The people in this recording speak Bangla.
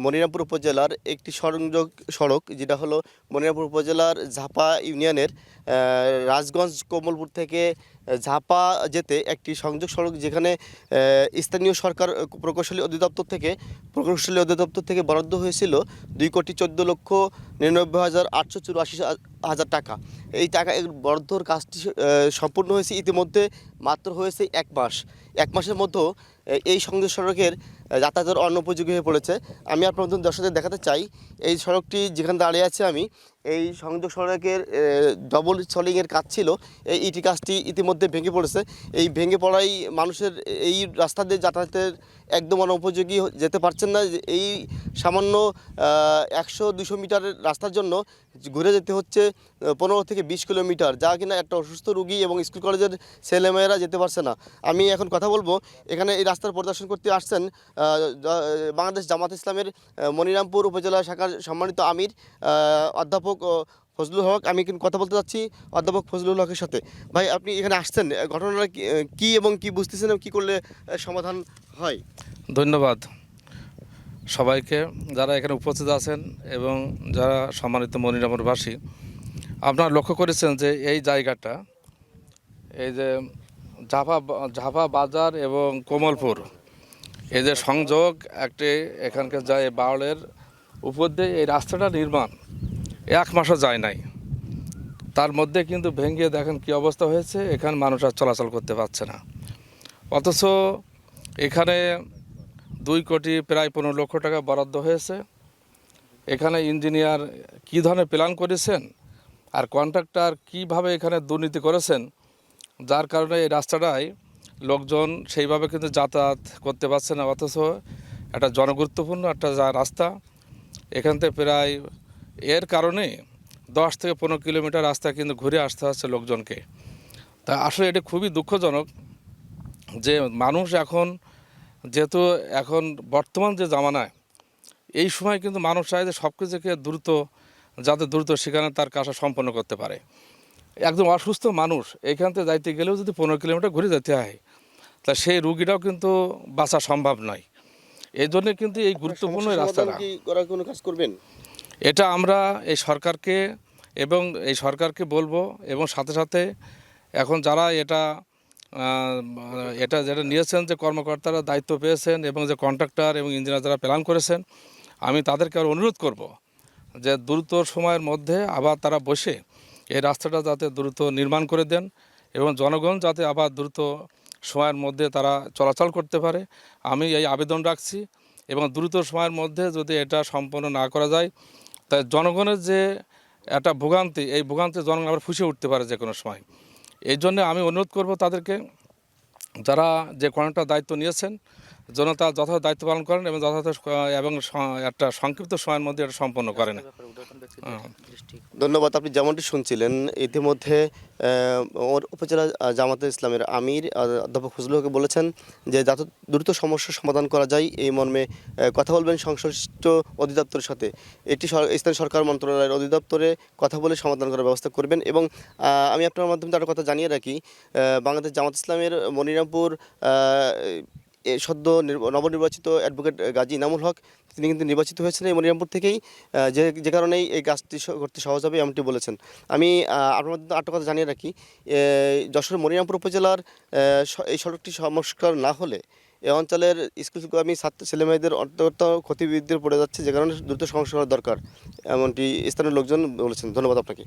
মনিরামপুর উপজেলার একটি সংযোগ সড়ক যেটা হলো মনিরামপুর উপজেলার ঝাপা ইউনিয়নের রাজগঞ্জ কমলপুর থেকে ঝাপা যেতে একটি সংযোগ সড়ক, যেখানে স্থানীয় সরকার প্রকৌশলী অধিদপ্তর থেকে বরাদ্দ হয়েছিল 2,14,99,884 টাকা। এই টাকা বরাদ্দর কাজটি সম্পূর্ণ হয়েছে ইতিমধ্যে, মাত্র হয়েছে 1 মাস। 1 মাসের মধ্যে এই সংযোগ সড়কের যাতায়াতের অনুপযোগী হয়ে পড়েছে। আমি আপনার দর্শকদের দেখাতে চাই এই সড়কটি যেখানে দাঁড়িয়ে আছে আমি, এই সংযোগ সড়কের ডবল সলিংয়ের কাজ ছিল। এই ইটি কাজটি ইতিমধ্যে ভেঙে পড়েছে। এই ভেঙে পড়াই মানুষের এই রাস্তা দিয়ে যাতায়াতের একদম অনুপযোগী, যেতে পারছেন না। এই সামান্য 100-200 মিটারের রাস্তার জন্য ঘুরে যেতে হচ্ছে 15 থেকে 20 কিলোমিটার, যা কিনা একটা অসুস্থ রোগী এবং স্কুল কলেজের ছেলেমেয়েরা যেতে পারছে না। আমি এখন কথা বলবো, এখানে এই রাস্তার পরিদর্শন করতে আসছেন বাংলাদেশ জামাত ইসলামের মনিরামপুর উপজেলা শাখার সম্মানিত আমির অধ্যাপক ফজলুল হক। আমি কিন্তু কথা বলতে যাচ্ছি অধ্যাপক ফজলুল হকের সাথে। ভাই, আপনি এখানে আসছেন, ঘটনাটা কি এবং কি বুঝতেছেন এবং কী করলে সমাধান হয়? ধন্যবাদ সবাইকে, যারা এখানে উপস্থিত আছেন এবং যারা সম্মানিত মনিরামপুরবাসী। আপনারা লক্ষ্য করেছেন যে এই জায়গাটা, এই যে ঝাপা বাজার এবং কমলপুর, এই যে সংযোগ একটি এখানকার যায় বাউলের উপর দিয়ে এই রাস্তাটা নির্মাণ 1 মাসও যায় নাই। তার মধ্যে কিন্তু ভেঙে দেখেন কি অবস্থা হয়েছে, এখানে মানুষ আর চলাচল করতে পারছে না। অথচ এখানে 2 কোটি প্রায় 15 লক্ষ টাকা বরাদ্দ হয়েছে। এখানে ইঞ্জিনিয়ার কী ধরনের প্ল্যান করেছেন আর কন্ট্রাক্টর কীভাবে এখানে দুর্নীতি করেছেন, যার কারণে এই রাস্তাটায় লোকজন সেইভাবে কিন্তু যাতায়াত করতে পারছে না। অথচ একটা জনগুরুত্বপূর্ণ একটা রাস্তা, এখান থেকে প্রায় এর কারণে 10 থেকে 15 কিলোমিটার রাস্তা কিন্তু ঘুরে আসতে হচ্ছে লোকজনকে। তা আসলে এটা খুবই দুঃখজনক যে মানুষ এখন, যেহেতু এখন বর্তমান যে জামানায়, এই সময় কিন্তু মানুষ চায় যে সব কিছুকে দ্রুত সেখানে তার কাজটা সম্পন্ন করতে পারে। একদম অসুস্থ মানুষ এখান থেকে যাইতে গেলেও যদি 15 কিলোমিটার ঘুরে যেতে হয়, তা সেই রুগীটাও কিন্তু বাঁচা সম্ভব নয়। এই জন্য কিন্তু এই গুরুত্বপূর্ণ রাস্তাটা কোনো কাজ করবেন, এটা আমরা এই সরকারকে বলবো, এবং সাথে সাথে এখন যারা এটা যেটা নিয়েছেন, যে কর্মকর্তারা দায়িত্ব পেয়েছেন এবং যে কন্ট্রাক্টর এবং ইঞ্জিনিয়ার যারা প্ল্যান করেছেন, আমি তাদেরকে আর অনুরোধ করব যে দ্রুত সময়ের মধ্যে আবার তারা বসে এই রাস্তাটা যাতে দ্রুত নির্মাণ করে দেন এবং জনগণ যাতে আবার দ্রুত সময়ের মধ্যে তারা চলাচল করতে পারে। আমি এই আবেদন রাখছি, এবং দ্রুত সময়ের মধ্যে যদি এটা সম্পন্ন না করা যায়, তাই জনগণের যে একটা ভোগান্তি, এই ভোগান্তি জনগণ আবার ফুঁসে উঠতে পারে যে কোনো সময়। এই জন্য আমি অনুরোধ করব তাদেরকে, যারা যে কন্ট্রাক্টর দায়িত্ব নিয়েছেন, যেন তার যথাযথ দায়িত্ব পালন করেন এবং একটা সংক্ষিপ্ত সময়ের মধ্যে এটা সম্পন্ন করেন। ধন্যবাদ। আপনি যেমনটি শুনছিলেন, ইতিমধ্যে উপজেলা জামাতে ইসলামের আমির অধ্যাপক ফজলুল হক বলেছেন যে যত দ্রুত সমস্যার সমাধান করা যায় এই মর্মে কথা বলবেন সংশ্লিষ্ট অধিদপ্তরের সাথে। এটি স্থানীয় সরকার মন্ত্রণালয়ের অধিদপ্তরে কথা বলে সমাধান করার ব্যবস্থা করবেন। এবং আমি আপনার মাধ্যমে একটা কথা জানিয়ে রাখি, বাংলাদেশ জামাত ইসলামের মনিরামপুর সদ্য নবনির্বাচিত অ্যাডভোকেট গাজী ইনামুল হক, তিনি কিন্তু নির্বাচিত হয়েছেন এই মনিরামপুর থেকেই, যে কারণেই এই কাজটি করতে সহজ হবে এমনটি বলেছেন। আমি আপনার মধ্যে আরেকটা কথা জানিয়ে রাখি, যশোর মনিরামপুর উপজেলার এই সড়কটি সংস্কার না হলে এই অঞ্চলের স্কুলগামী ছাত্র ছেলেমেয়েদের অত্যন্ত ক্ষতিবিদ্ধ পড়ে যাচ্ছে, যে কারণে দ্রুত সংস্কার দরকার, এমনটি স্থানীয় লোকজন বলেছেন। ধন্যবাদ আপনাকে।